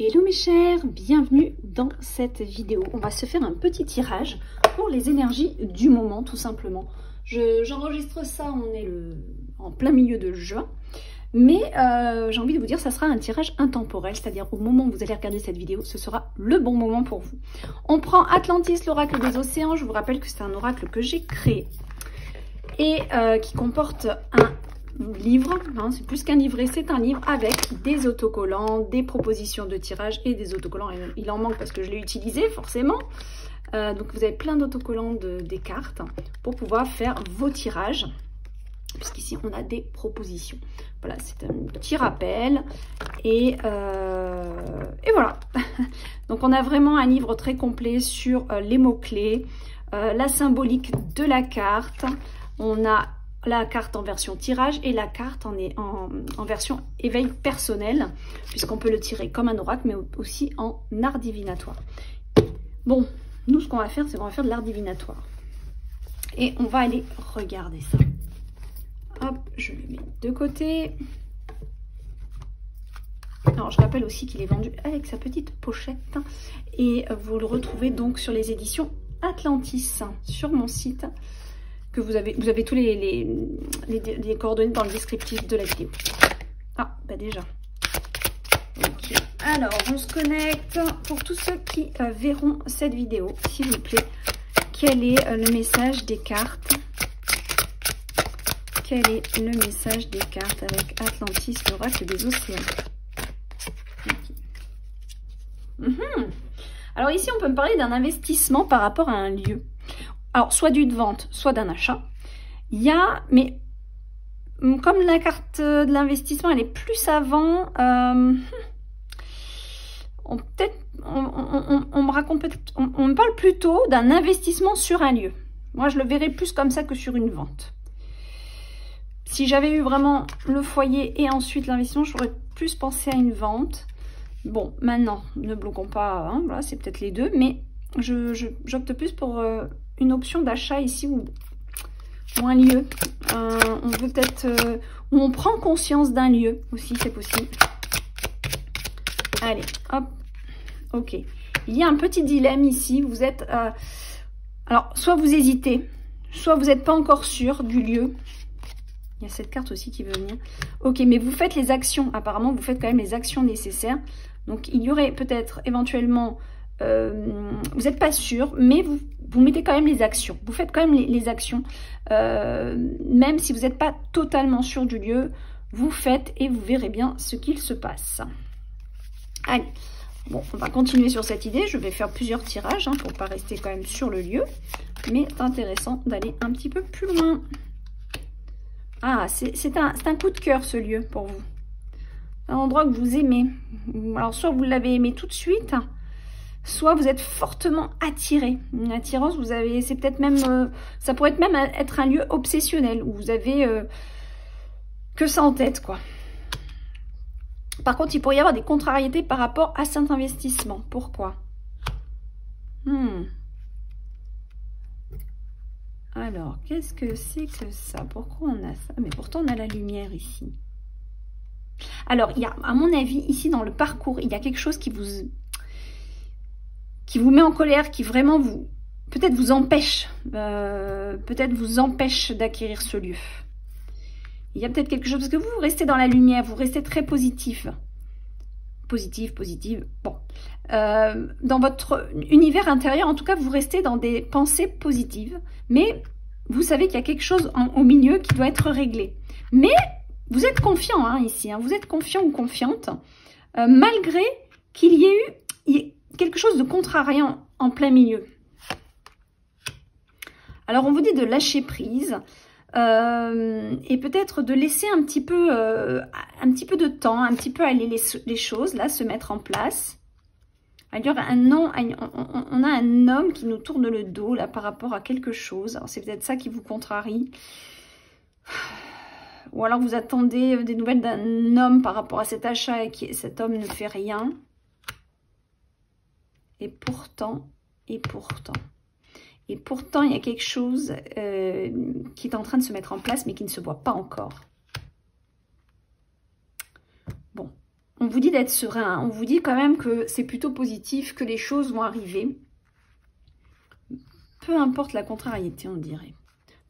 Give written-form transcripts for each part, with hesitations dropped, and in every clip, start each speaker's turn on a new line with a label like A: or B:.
A: Hello mes chers, bienvenue dans cette vidéo. On va se faire un petit tirage pour les énergies du moment tout simplement. J'enregistre ça, on est en plein milieu de juin. Mais j'ai envie de vous dire, ça sera un tirage intemporel, c'est-à-dire au moment où vous allez regarder cette vidéo, ce sera le bon moment pour vous. On prend Atlantis, l'oracle des océans. Je vous rappelle que c'est un oracle que j'ai créé et qui comporte un livre, hein, c'est plus qu'un livret, c'est un livre avec des autocollants, des propositions de tirage et des autocollants. Il en manque parce que je l'ai utilisé forcément. Donc vous avez plein d'autocollants des cartes pour pouvoir faire vos tirages. Puisqu'ici on a des propositions. Voilà, c'est un petit rappel. Et voilà. Donc on a vraiment un livre très complet sur les mots-clés, la symbolique de la carte. On a la carte en version tirage et la carte en version éveil personnel, puisqu'on peut le tirer comme un oracle, mais aussi en art divinatoire. Bon, nous ce qu'on va faire, c'est qu'on va faire de l'art divinatoire. Et on va aller regarder ça. Hop, je le mets de côté. Alors, je rappelle aussi qu'il est vendu avec sa petite pochette. Et vous le retrouvez donc sur les éditions Atlantis, sur mon site. Que vous avez tous les coordonnées dans le descriptif de la vidéo. Ah, bah déjà. Ok. Alors, on se connecte. Pour tous ceux qui verront cette vidéo, s'il vous plaît, quel est le message des cartes? Quel est le message des cartes avec Atlantis, l'oracle des océans? Okay. Alors ici, on peut me parler d'un investissement par rapport à un lieu. Alors, soit d'une vente, soit d'un achat. Il y a, mais comme la carte de l'investissement, elle est plus avant, on me parle plutôt d'un investissement sur un lieu. Moi, je le verrais plus comme ça que sur une vente. Si j'avais eu vraiment le foyer et ensuite l'investissement, j'aurais plus pensé à une vente. Bon, maintenant, ne bloquons pas, hein, voilà, c'est peut-être les deux, mais j'opte plus pour une option d'achat ici ou un lieu. On veut peut-être, où on prend conscience d'un lieu aussi, c'est possible. Allez, hop, ok. Il y a un petit dilemme ici, vous êtes, alors, soit vous hésitez, soit vous n'êtes pas encore sûr du lieu. Il y a cette carte aussi qui veut venir. Ok, mais vous faites les actions. Apparemment, vous faites quand même les actions nécessaires. Donc, il y aurait peut-être éventuellement... vous n'êtes pas sûr, mais vous mettez quand même les actions. Vous faites quand même les actions. Même si vous n'êtes pas totalement sûr du lieu, vous faites et vous verrez bien ce qu'il se passe. Allez, bon, on va continuer sur cette idée. Je vais faire plusieurs tirages hein, pour ne pas rester quand même sur le lieu. Mais c'est intéressant d'aller un petit peu plus loin. Ah, c'est un coup de cœur ce lieu pour vous. Un endroit que vous aimez. Alors soit vous l'avez aimé tout de suite, soit vous êtes fortement attiré. Une attirance, vous avez, c'est peut-être même, ça pourrait même être un lieu obsessionnel où vous avez que ça en tête, quoi. Par contre, il pourrait y avoir des contrariétés par rapport à cet investissement. Pourquoi? Alors, qu'est-ce que c'est que ça? Pourquoi on a ça? Mais pourtant, on a la lumière ici. Alors, il y a, à mon avis, ici dans le parcours, il y a quelque chose qui vous met en colère, qui vraiment vous, peut-être vous empêche d'acquérir ce lieu. Il y a peut-être quelque chose, parce que vous restez dans la lumière, vous restez très positif. Positive. Bon. Dans votre univers intérieur, en tout cas, vous restez dans des pensées positives. Mais vous savez qu'il y a quelque chose au milieu qui doit être réglé. Mais vous êtes confiant hein, ici. Hein, vous êtes confiant ou confiante. Malgré qu'il y ait eu quelque chose de contrariant en plein milieu. Alors, on vous dit de lâcher prise. Et peut-être de laisser un petit peu de temps, un petit peu aller les choses, là, se mettre en place. Alors, on a un homme qui nous tourne le dos, là, par rapport à quelque chose. Alors, c'est peut-être ça qui vous contrarie. Ou alors, vous attendez des nouvelles d'un homme par rapport à cet achat et cet homme ne fait rien. Et pourtant, il y a quelque chose qui est en train de se mettre en place, mais qui ne se voit pas encore. Bon, on vous dit d'être serein. On vous dit quand même que c'est plutôt positif, que les choses vont arriver. Peu importe la contrariété, on dirait.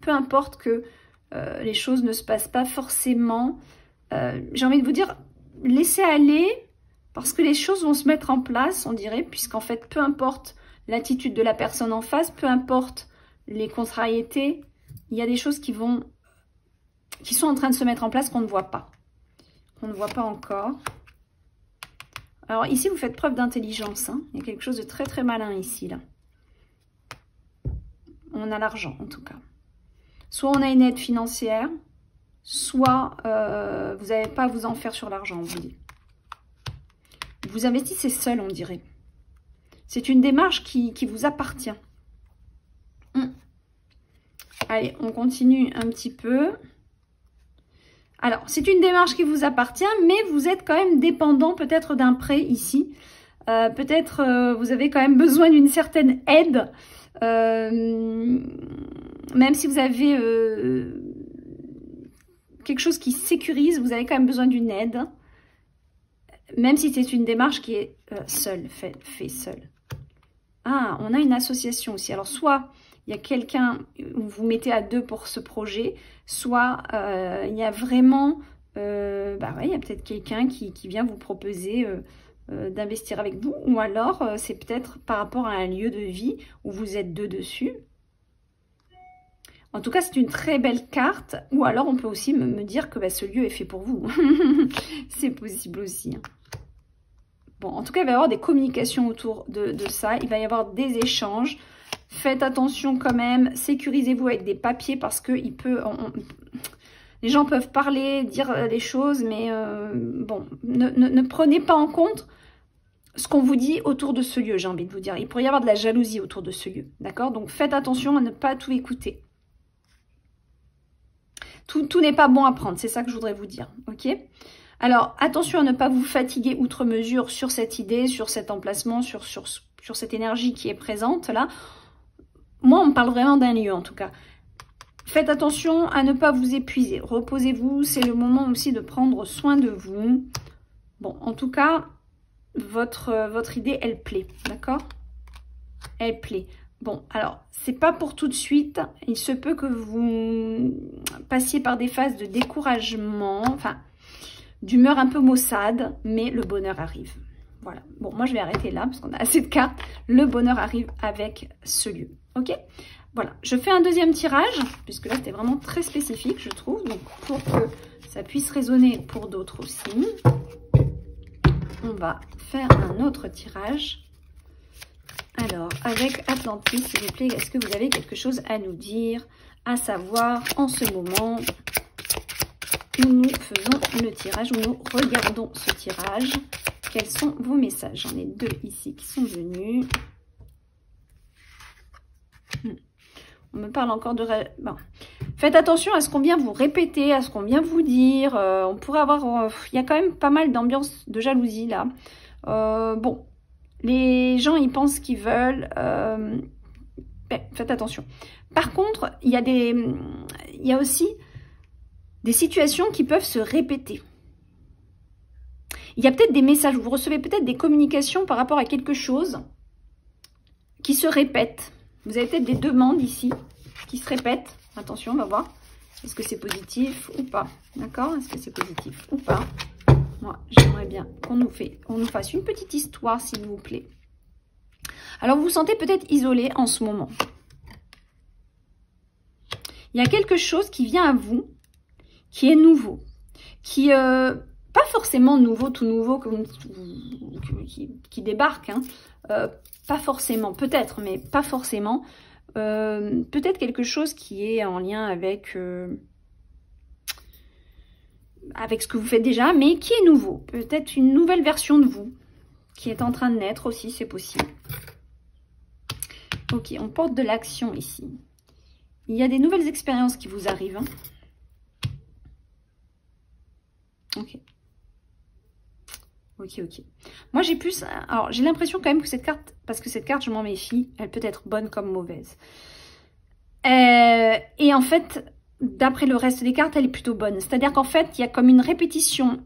A: Peu importe que les choses ne se passent pas forcément. J'ai envie de vous dire, laissez aller, parce que les choses vont se mettre en place, on dirait, puisqu'en fait, peu importe l'attitude de la personne en face, peu importe les contrariétés, il y a des choses qui sont en train de se mettre en place qu'on ne voit pas. Qu'on ne voit pas encore. Alors ici, vous faites preuve d'intelligence. Hein. Il y a quelque chose de très très malin ici, là. On a l'argent, en tout cas. Soit on a une aide financière, soit vous n'avez pas à vous en faire sur l'argent, on vous dit. Vous investissez seul, on dirait. C'est une démarche qui vous appartient. Allez, on continue un petit peu. Alors, c'est une démarche qui vous appartient, mais vous êtes quand même dépendant peut-être d'un prêt ici. Peut-être vous avez quand même besoin d'une certaine aide. Même si vous avez quelque chose qui sécurise, vous avez quand même besoin d'une aide. Même si c'est une démarche qui est seule, fait seule. Ah, on a une association aussi. Alors, soit il y a quelqu'un, vous vous mettez à deux pour ce projet, soit il y a vraiment, il y a peut-être quelqu'un qui vient vous proposer d'investir avec vous, ou alors c'est peut-être par rapport à un lieu de vie où vous êtes deux dessus. En tout cas, c'est une très belle carte, ou alors on peut aussi me dire que ce lieu est fait pour vous. C'est possible aussi. Hein. Bon, en tout cas, il va y avoir des communications autour de ça, il va y avoir des échanges. Faites attention quand même, sécurisez-vous avec des papiers parce que les gens peuvent parler, dire les choses, mais bon, ne prenez pas en compte ce qu'on vous dit autour de ce lieu, j'ai envie de vous dire. Il pourrait y avoir de la jalousie autour de ce lieu, d'accord? Donc faites attention à ne pas tout écouter. Tout n'est pas bon à prendre, c'est ça que je voudrais vous dire, ok? Alors, attention à ne pas vous fatiguer outre mesure sur cette idée, sur cet emplacement, sur cette énergie qui est présente là. Moi, on me parle vraiment d'un lieu en tout cas. Faites attention à ne pas vous épuiser. Reposez-vous, c'est le moment aussi de prendre soin de vous. Bon, en tout cas, votre idée, elle plaît, d'accord? Elle plaît. Bon, alors, c'est pas pour tout de suite. Il se peut que vous passiez par des phases de découragement, enfin, d'humeur un peu maussade, mais le bonheur arrive. Voilà. Bon, moi, je vais arrêter là, parce qu'on a assez de cartes. Le bonheur arrive avec ce lieu. Ok? Voilà. Je fais un deuxième tirage, puisque là, c'était vraiment très spécifique, je trouve. Donc, pour que ça puisse résonner pour d'autres aussi, on va faire un autre tirage. Alors, avec Atlantis, s'il vous plaît, est-ce que vous avez quelque chose à nous dire, à savoir en ce moment où nous faisons le tirage, où nous regardons ce tirage? Quels sont vos messages? J'en ai deux ici qui sont venus. On me parle encore de... Bon. Faites attention à ce qu'on vient vous répéter, à ce qu'on vient vous dire. On pourrait avoir... il y a quand même pas mal d'ambiance de jalousie là. Bon. Les gens, ils pensent qu'ils veulent. Faites attention. Par contre, il y a aussi des situations qui peuvent se répéter. Il y a peut-être des messages, vous recevez peut-être des communications par rapport à quelque chose qui se répète. Vous avez peut-être des demandes ici qui se répètent. Attention, on va voir. Est-ce que c'est positif ou pas? D'accord? Est-ce que c'est positif ou pas? Moi, j'aimerais bien qu'on nous fasse une petite histoire, s'il vous plaît. Alors, vous vous sentez peut-être isolé en ce moment. Il y a quelque chose qui vient à vous, qui est nouveau, qui pas forcément nouveau, tout nouveau, qui débarque, hein. Pas forcément, peut-être, mais pas forcément. Peut-être quelque chose qui est en lien avec ce que vous faites déjà, mais qui est nouveau. Peut-être une nouvelle version de vous qui est en train de naître aussi, c'est possible. Ok, on porte de l'action ici. Il y a des nouvelles expériences qui vous arrivent. Hein. Ok. Ok, ok. Moi, j'ai plus... Alors, j'ai l'impression quand même que cette carte... Parce que cette carte, je m'en méfie. Elle peut être bonne comme mauvaise. Et en fait, d'après le reste des cartes, elle est plutôt bonne. C'est-à-dire qu'en fait, il y a comme une répétition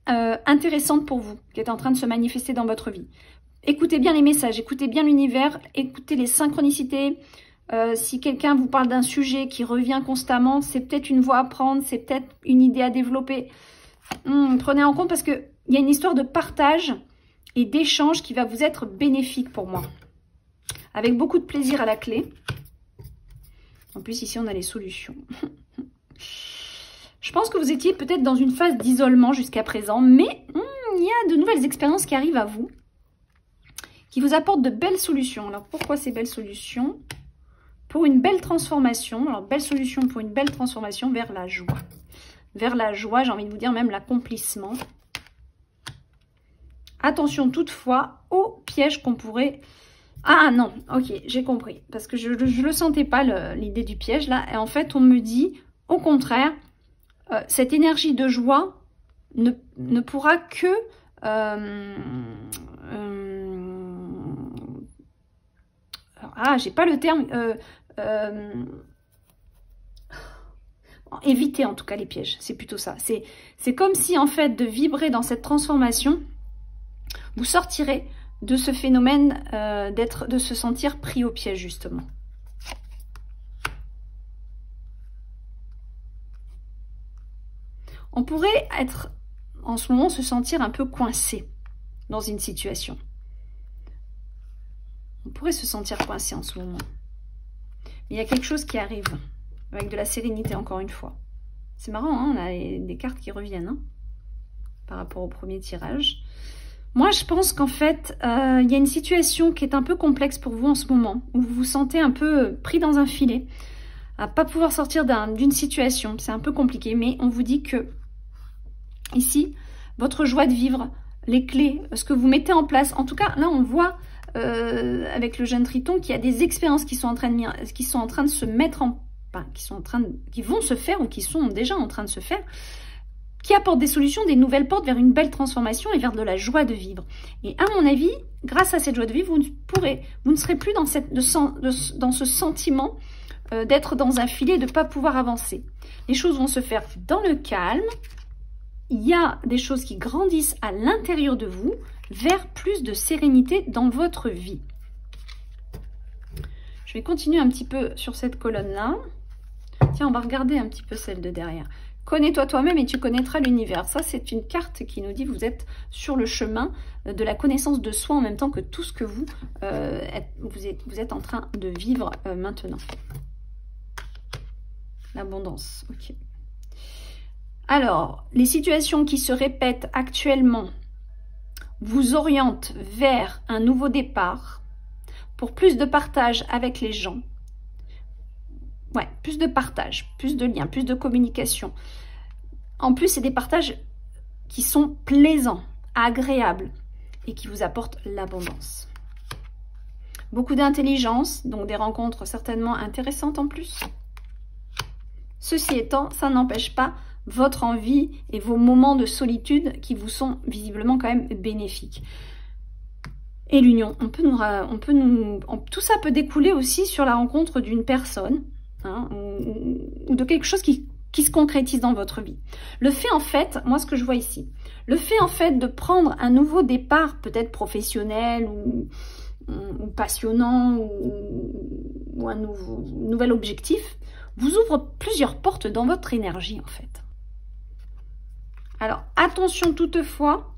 A: intéressante pour vous, qui est en train de se manifester dans votre vie. Écoutez bien les messages, écoutez bien l'univers, écoutez les synchronicités. Si quelqu'un vous parle d'un sujet qui revient constamment, c'est peut-être une voie à prendre, c'est peut-être une idée à développer. Prenez en compte parce qu'il y a une histoire de partage et d'échange qui va vous être bénéfique pour moi. Avec beaucoup de plaisir à la clé. En plus, ici, on a les solutions. Je pense que vous étiez peut-être dans une phase d'isolement jusqu'à présent, mais il y a de nouvelles expériences qui arrivent à vous, qui vous apportent de belles solutions. Alors, pourquoi ces belles solutions? Pour une belle transformation. Alors, belle solution pour une belle transformation vers la joie. Vers la joie, j'ai envie de vous dire même l'accomplissement. Attention toutefois aux pièges qu'on pourrait... Ah non, ok, j'ai compris. Parce que je ne le sentais pas, l'idée du piège là. Et en fait, on me dit, au contraire, cette énergie de joie ne pourra que... j'ai pas le terme... éviter en tout cas les pièges, c'est plutôt ça. C'est comme si en fait de vibrer dans cette transformation, vous sortirez de ce phénomène de se sentir pris au piège justement. On pourrait être en ce moment se sentir un peu coincé dans une situation. On pourrait se sentir coincé en ce moment. Mais il y a quelque chose qui arrive avec de la sérénité encore une fois. C'est marrant, hein, on a des cartes qui reviennent hein, par rapport au premier tirage. Moi, je pense qu'en fait, il y a une situation qui est un peu complexe pour vous en ce moment, où vous vous sentez un peu pris dans un filet, à pas pouvoir sortir d'une situation. C'est un peu compliqué, mais on vous dit que ici, votre joie de vivre, les clés, ce que vous mettez en place, en tout cas, là, on voit avec le jeune Triton qu'il y a des expériences qui sont en train de se mettre en... Enfin, qui vont se faire ou qui sont déjà en train de se faire, qui apportent des solutions, des nouvelles portes vers une belle transformation et vers de la joie de vivre. Et à mon avis, grâce à cette joie de vivre, vous ne serez plus dans ce sentiment d'être dans un filet, de ne pas pouvoir avancer. Les choses vont se faire dans le calme. Il y a des choses qui grandissent à l'intérieur de vous vers plus de sérénité dans votre vie. Je vais continuer un petit peu sur cette colonne-là. Tiens, on va regarder un petit peu celle de derrière. Connais-toi toi-même et tu connaîtras l'univers. Ça, c'est une carte qui nous dit que vous êtes sur le chemin de la connaissance de soi en même temps que tout ce que vous êtes en train de vivre maintenant. L'abondance, ok. Alors, les situations qui se répètent actuellement vous orientent vers un nouveau départ pour plus de partage avec les gens. Ouais, plus de partage, plus de liens, plus de communication. En plus, c'est des partages qui sont plaisants, agréables et qui vous apportent l'abondance. Beaucoup d'intelligence, donc des rencontres certainement intéressantes en plus. Ceci étant, ça n'empêche pas votre envie et vos moments de solitude qui vous sont visiblement quand même bénéfiques. Et l'union, tout ça peut découler aussi sur la rencontre d'une personne, hein, ou de quelque chose qui se concrétise dans votre vie. Le fait en fait, moi ce que je vois ici, le fait en fait de prendre un nouveau départ, peut-être professionnel ou passionnant ou un nouvel objectif, vous ouvre plusieurs portes dans votre énergie en fait. Alors attention toutefois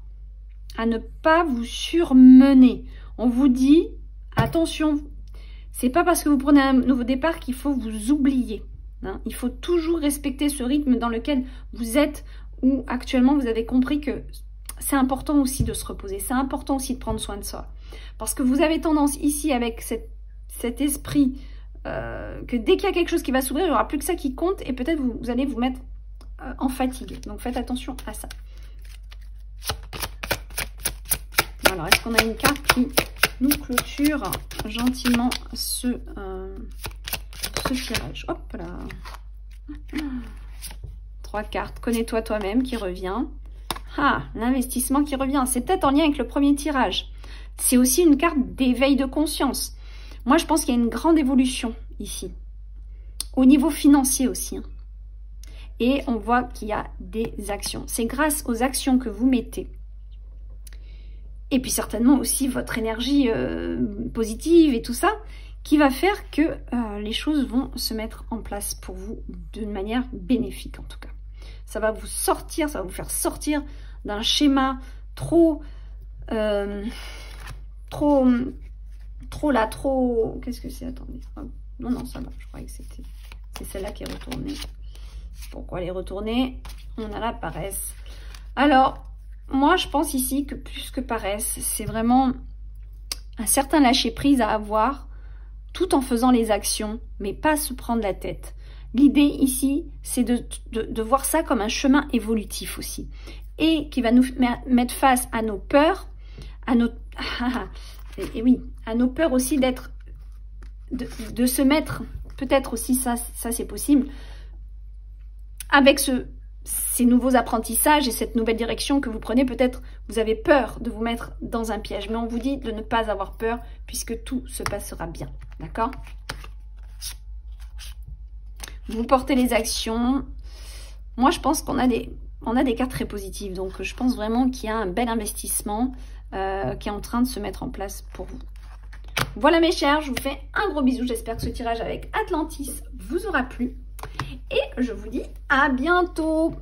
A: à ne pas vous surmener. On vous dit, attention, c'est pas parce que vous prenez un nouveau départ qu'il faut vous oublier. Hein. Il faut toujours respecter ce rythme dans lequel vous êtes, où actuellement vous avez compris que c'est important aussi de se reposer, c'est important aussi de prendre soin de soi. Parce que vous avez tendance ici avec cet esprit que dès qu'il y a quelque chose qui va s'ouvrir, il n'y aura plus que ça qui compte et peut-être vous allez vous mettre en fatigue. Donc faites attention à ça. Alors, est-ce qu'on a une carte qui nous clôture gentiment ce tirage? Hop là. 3 cartes. Connais-toi toi-même qui revient. Ah, l'investissement qui revient. C'est peut-être en lien avec le premier tirage. C'est aussi une carte d'éveil de conscience. Moi, je pense qu'il y a une grande évolution ici. Au niveau financier aussi. Hein. et on voit qu'il y a des actions. C'est grâce aux actions que vous mettez, et puis certainement aussi votre énergie positive et tout ça, qui va faire que les choses vont se mettre en place pour vous d'une manière bénéfique en tout cas. Ça va vous sortir, ça va vous faire sortir d'un schéma trop, qu'est-ce que c'est? Attendez. Non, non, ça va. Je croyais que c'est celle-là qui est retournée. Pourquoi elle est retournée? On a la paresse. Alors, moi, je pense ici que plus que paresse, c'est vraiment un certain lâcher-prise à avoir tout en faisant les actions, mais pas se prendre la tête. L'idée ici, c'est de voir ça comme un chemin évolutif aussi. Et qui va nous mettre face à nos peurs, à nos... et oui, à nos peurs aussi d'être... De se mettre, peut-être aussi ça c'est possible, avec ces nouveaux apprentissages et cette nouvelle direction que vous prenez, peut-être vous avez peur de vous mettre dans un piège. Mais on vous dit de ne pas avoir peur puisque tout se passera bien. D'accord? Vous portez les actions. Moi, je pense qu'on a des cartes très positives. Donc, je pense vraiment qu'il y a un bel investissement qui est en train de se mettre en place pour vous. Voilà mes chers, je vous fais un gros bisou. J'espère que ce tirage avec Atlantis vous aura plu. Et je vous dis à bientôt.